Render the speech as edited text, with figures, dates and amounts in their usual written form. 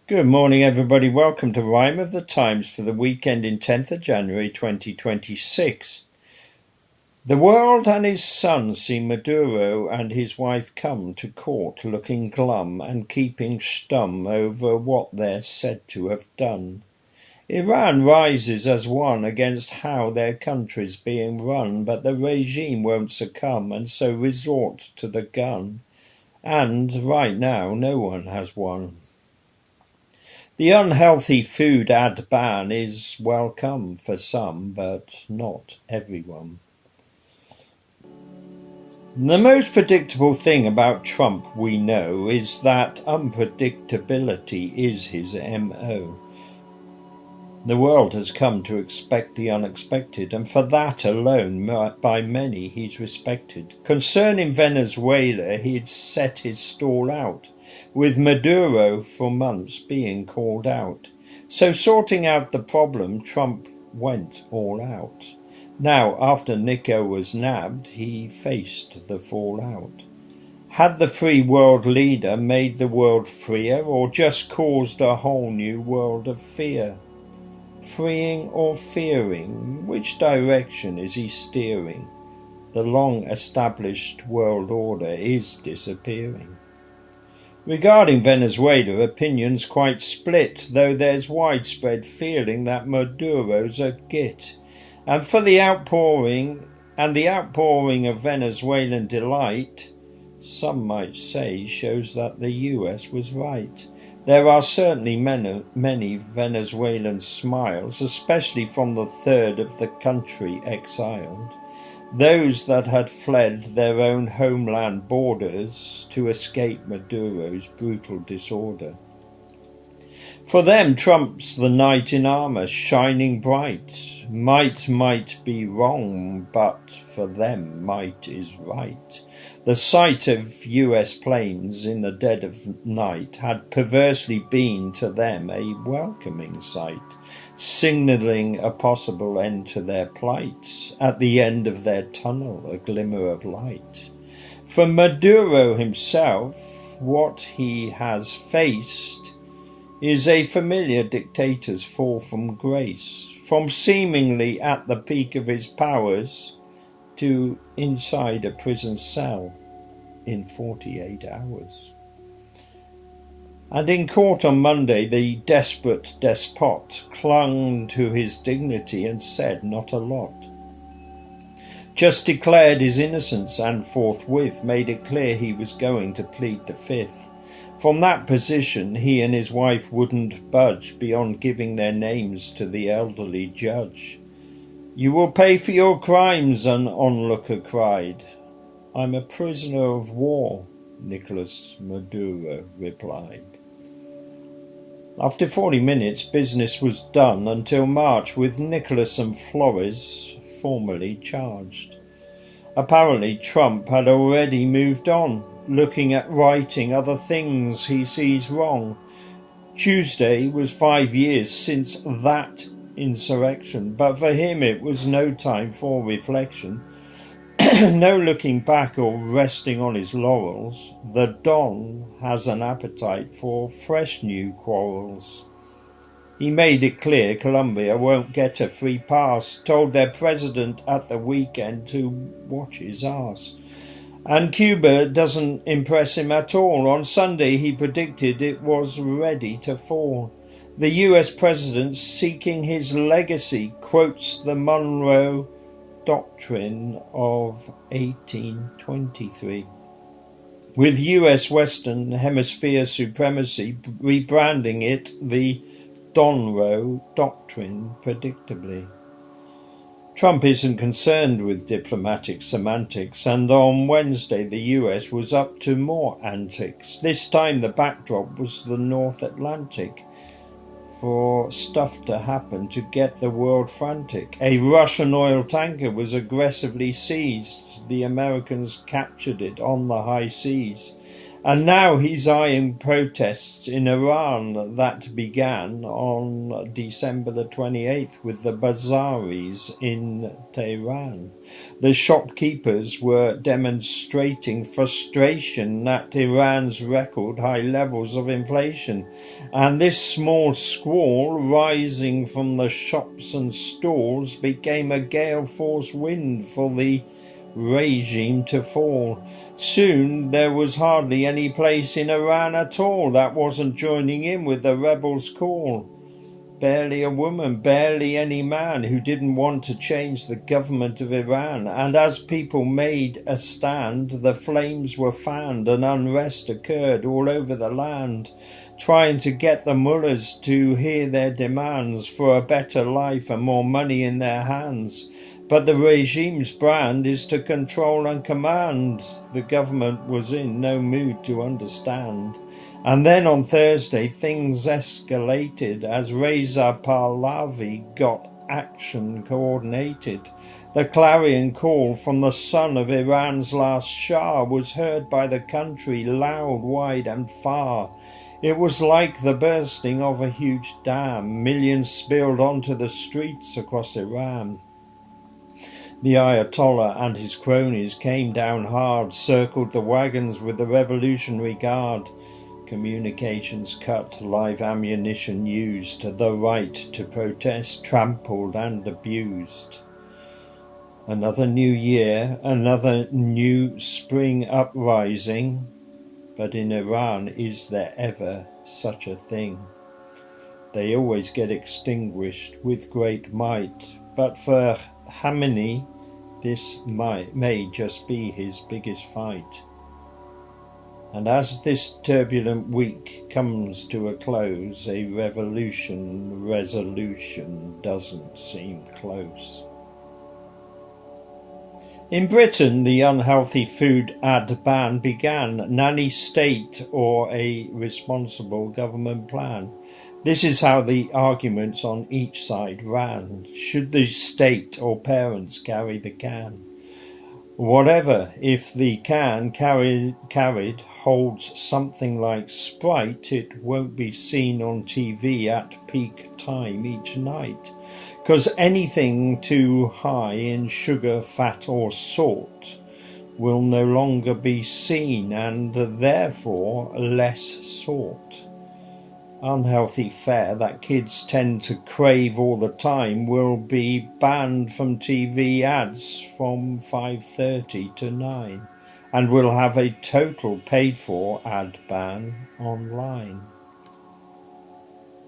Good morning, everybody. Welcome to Rhyme of the Times for the weekend in 10th of January 2026. The world and his son see Maduro and his wife come to court looking glum and keeping schtum over what they're said to have done. Iran rises as one against how their country's being run, but the regime won't succumb and so resort to the gun. And right now, no one has won. The unhealthy food ad ban is welcome for some, but not everyone. The most predictable thing about Trump we know is that unpredictability is his MO. The world has come to expect the unexpected, and for that alone, by many, he's respected. Concerning Venezuela, he'd set his stall out, with Maduro for months being called out. So sorting out the problem, Trump went all out. Now, after Nico was nabbed, he faced the fallout. Had the free world leader made the world freer, or just caused a whole new world of fear? Freeing or fearing, which direction is he steering? The long-established world order is disappearing. Regarding Venezuela, opinions quite split, though there's widespread feeling that Maduro's a git. And for the outpouring of Venezuelan delight, some might say shows that the US was right. There are certainly many Venezuelan smiles, especially from the third of the country exiled, those that had fled their own homeland borders to escape Maduro's brutal disorder. For them, Trump's the knight in armor, shining bright. Might be wrong, but for them might is right. The sight of US planes in the dead of night had perversely been to them a welcoming sight, signalling a possible end to their plight. At the end of their tunnel, a glimmer of light. For Maduro himself, what he has faced is a familiar dictator's fall from grace, from seemingly at the peak of his powers to inside a prison cell in 48 hours. And in court on Monday, the desperate despot clung to his dignity and said not a lot. Just declared his innocence and forthwith made it clear he was going to plead the fifth. From that position, he and his wife wouldn't budge beyond giving their names to the elderly judge. "You will pay for your crimes," an onlooker cried. "I'm a prisoner of war," Nicolas Maduro replied. After 40 minutes, business was done until March, with Nicolas and Flores formally charged. Apparently, Trump had already moved on, looking at righting other things he sees wrong. Tuesday was 5 years since that insurrection, but for him it was no time for reflection. No looking back or resting on his laurels. The Don has an appetite for fresh new quarrels. He made it clear Colombia won't get a free pass, told their president at the weekend to watch his arse. And Cuba doesn't impress him at all. On Sunday he predicted it was ready to fall. The US president, seeking his legacy, quotes the Monroe Doctrine of 1823. With US Western Hemisphere supremacy, rebranding it the Monroe Doctrine, predictably. Trump isn't concerned with diplomatic semantics, and on Wednesday the US was up to more antics. This time the backdrop was the North Atlantic, for stuff to happen to get the world frantic. A Russian oil tanker was aggressively seized. The Americans captured it on the high seas. And now he's eyeing protests in Iran that began on December the 28th with the bazaris in Tehran. The shopkeepers were demonstrating frustration at Iran's record high levels of inflation, and this small squall rising from the shops and stalls became a gale-force wind for the regime to fall. Soon there was hardly any place in Iran at all that wasn't joining in with the rebels' call. Barely a woman, barely any man who didn't want to change the government of Iran. And as people made a stand, the flames were fanned and unrest occurred all over the land, trying to get the mullahs to hear their demands for a better life and more money in their hands. But the regime's brand is to control and command. The government was in no mood to understand. And then on Thursday, things escalated as Reza Pahlavi got action coordinated. The clarion call from the son of Iran's last Shah was heard by the country loud, wide and far. It was like the bursting of a huge dam. Millions spilled onto the streets across Iran. The Ayatollah and his cronies came down hard, circled the wagons with the Revolutionary Guard. Communications cut, live ammunition used, the right to protest trampled and abused. Another new year, another new spring uprising. But in Iran, is there ever such a thing? They always get extinguished with great might, but for Khamenei, this may just be his biggest fight. And as this turbulent week comes to a close, a revolution resolution doesn't seem close. In Britain, the unhealthy food ad ban began, nanny state or a responsible government plan. This is how the arguments on each side ran. Should the state or parents carry the can? Whatever, if the can carried holds something like Sprite, it won't be seen on TV at peak time each night, because anything too high in sugar, fat or salt will no longer be seen and therefore less sought. Unhealthy fare that kids tend to crave all the time will be banned from TV ads from 5:30 to 9 and will have a total paid for ad ban online.